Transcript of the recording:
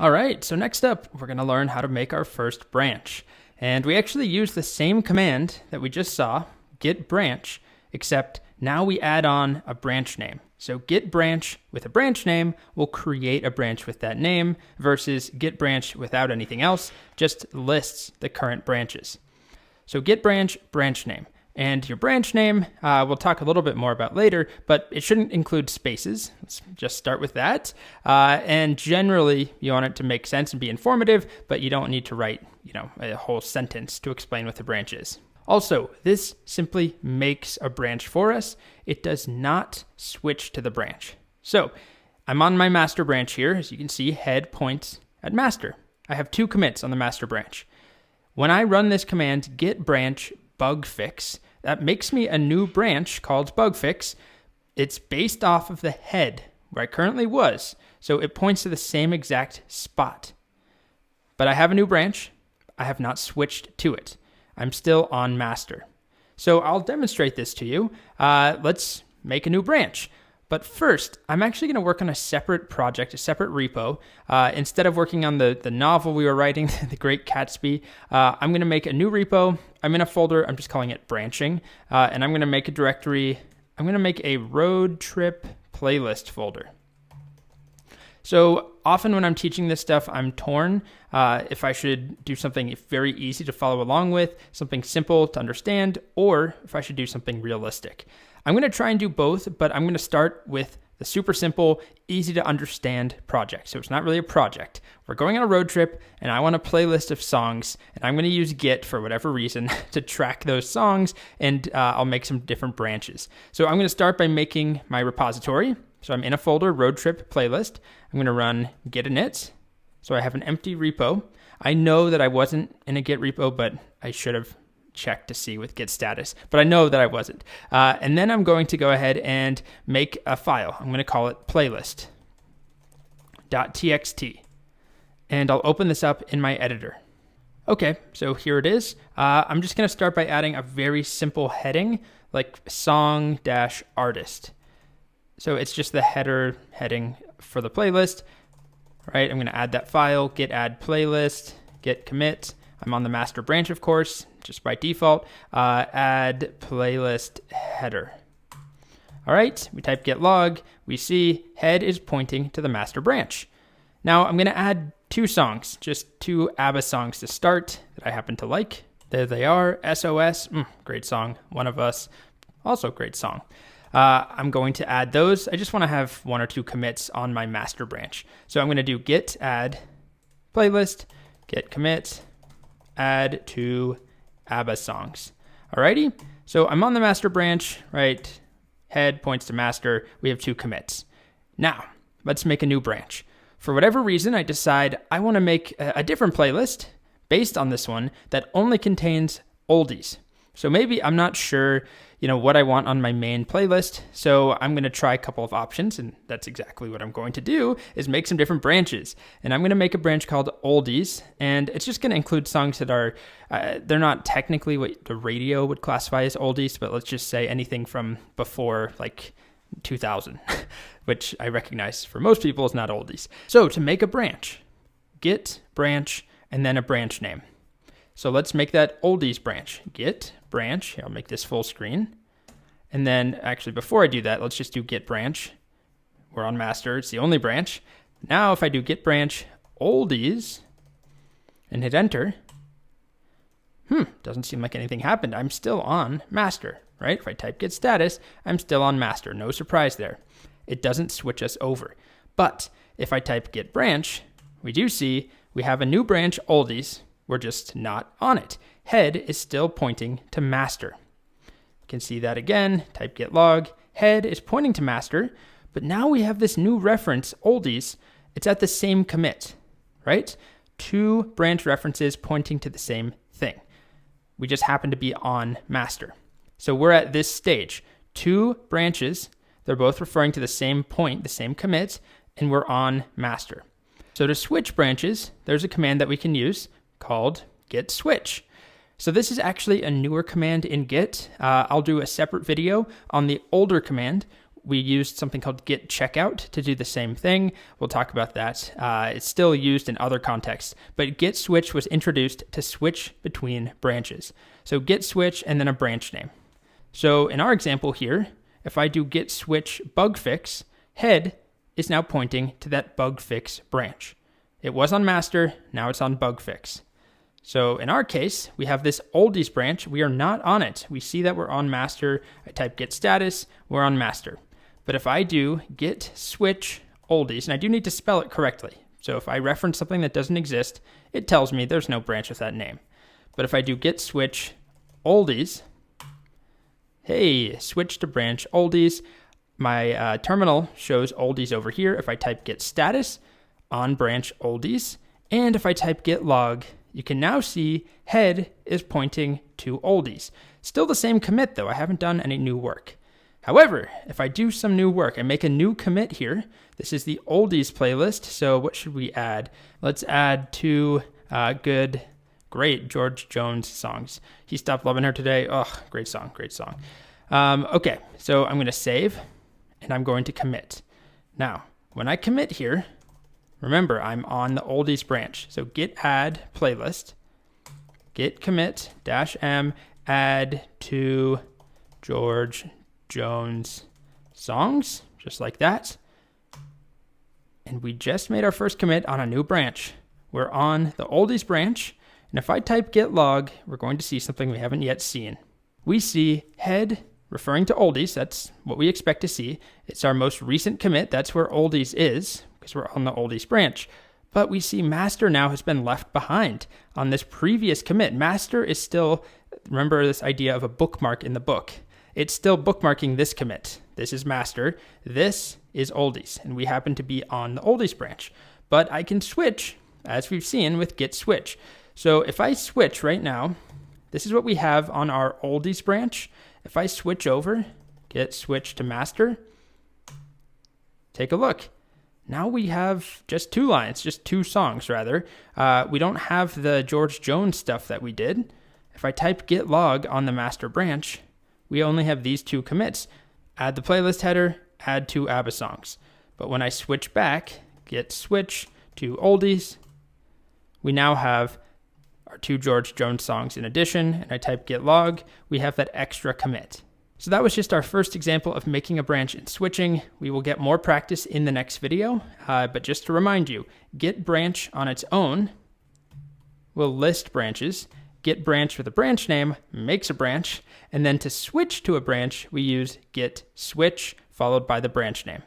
All right, so next up, we're going to learn how to make our first branch. And we actually use the same command that we just saw, get branch, except now we add on a branch name. So get branch with a branch name will create a branch with that name versus get branch without anything else, just lists the current branches. So get branch, branch name. And your branch name, we'll talk a little bit more about later, but it shouldn't include spaces. Let's just start with that. And generally, you want it to make sense and be informative, but you don't need to write, a whole sentence to explain what the branch is. Also, this simply makes a branch for us. It does not switch to the branch. So I'm on my master branch here. As you can see, head points at master. I have 2 commits on the master branch. When I run this command, get branch bug fix, that makes me a new branch called bug fix. It's based off of the head where I currently was, so it points to the same exact spot. But I have a new branch. I have not switched to it. I'm still on master. So I'll demonstrate this to you. Let's make a new branch. But first, I'm actually going to work on a separate project, a separate repo. Instead of working on the novel we were writing, The Great Gatsby, I'm going to make a new repo. I'm in a folder. I'm just calling it branching. And I'm going to make a directory. I'm going to make a road trip playlist folder. So often when I'm teaching this stuff, I'm torn if I should do something very easy to follow along with, something simple to understand, or if I should do something realistic. I'm going to try and do both, but I'm going to start with the super simple, easy to understand project. So it's not really a project. We're going on a road trip, and I want a playlist of songs, and I'm going to use Git for whatever reason to track those songs, and I'll make some different branches. So I'm going to start by making my repository. So I'm in a folder, road trip playlist. I'm going to run git init. So I have an empty repo. I know that I wasn't in a Git repo, but I should have checked to see with git status, but I know that I wasn't. And then I'm going to go ahead and make a file. I'm going to call it playlist.txt. And I'll open this up in my editor. Okay, so here it is. I'm just going to start by adding a very simple heading, like song-artist. So it's just the header heading for the playlist, right? I'm going to add that file, git add playlist, git commit. I'm on the master branch, of course, just by default. Add playlist header. All right, we type git log. We see head is pointing to the master branch. Now I'm going to add 2 songs, just 2 ABBA songs to start that I happen to like. There they are, SOS, great song. One of Us, also great song. I'm going to add those. I just want to have 1 or 2 commits on my master branch. So I'm going to do git add playlist, git commit, add 2 ABBA songs. Alrighty, so I'm on the master branch, right? Head points to master. We have 2 commits. Now, let's make a new branch. For whatever reason, I decide I want to make a different playlist based on this one that only contains oldies. So maybe I'm not sure, what I want on my main playlist. So I'm going to try a couple of options, and that's exactly what I'm going to do, is make some different branches. And I'm going to make a branch called oldies, and it's just going to include songs that are, they're not technically what the radio would classify as oldies, but let's just say anything from before like 2000, which I recognize for most people is not oldies. So to make a branch, git branch, and then a branch name. So let's make that oldies branch. Git branch. I'll make this full screen. And then actually before I do that, let's just do git branch. We're on master. It's the only branch. Now if I do git branch oldies and hit enter, doesn't seem like anything happened. I'm still on master, right? If I type git status, I'm still on master. No surprise there. It doesn't switch us over. But if I type git branch, we do see we have a new branch oldies. We're just not on it. Head is still pointing to master. You can see that again. Type git log. Head is pointing to master, but now we have this new reference, oldies. It's at the same commit, right? 2 branch references pointing to the same thing. We just happen to be on master. So we're at this stage. 2 branches, they're both referring to the same point, the same commit, and we're on master. So to switch branches, there's a command that we can use called git switch. So this is actually a newer command in Git. I'll do a separate video on the older command we used something called git checkout to do the same thing. We'll talk about that. It's still used in other contexts, but git switch was introduced to switch between branches. So git switch and then a branch name. So in our example here, if I do git switch bug fix, head is now pointing to that bug fix branch. It was on master, now it's on bug fix. So in our case, we have this oldies branch. We are not on it. We see that we're on master. I type git status, we're on master. But if I do git switch oldies, and I do need to spell it correctly. So if I reference something that doesn't exist, it tells me there's no branch with that name. But if I do git switch oldies, hey, switch to branch oldies, my terminal shows oldies over here. If I type git status, on branch oldies, and if I type git log, you can now see head is pointing to oldies. Still the same commit though, I haven't done any new work. However, if I do some new work, I make a new commit here. This is the oldies playlist, so what should we add? Let's add two great George Jones songs. He Stopped Loving Her Today. Oh, great song, great song. Okay, so I'm gonna save, and I'm going to commit. Now, when I commit here, remember, I'm on the oldies branch. So git add playlist, git commit -m, add to George Jones songs, just like that. And we just made our first commit on a new branch. We're on the oldies branch. And if I type git log, we're going to see something we haven't yet seen. We see head referring to oldies. That's what we expect to see. It's our most recent commit. That's where oldies is, because we're on the oldies branch. But we see master now has been left behind on this previous commit. Master is still, remember this idea of a bookmark in the book. It's still bookmarking this commit. This is master. This is oldies, and we happen to be on the oldies branch. But I can switch, as we've seen with git switch. So if I switch right now, this is what we have on our oldies branch. If I switch over, git switch to master, take a look. Now we have just two lines, just two songs rather. We don't have the George Jones stuff that we did. If I type git log on the master branch, we only have these two commits. Add the playlist header, add two ABBA songs. But when I switch back, git switch to oldies, we now have our two George Jones songs in addition, and I type git log, we have that extra commit. So that was just our first example of making a branch and switching. We will get more practice in the next video, but just to remind you, git branch on its own will list branches. Git branch with a branch name makes a branch, and then to switch to a branch, we use git switch followed by the branch name.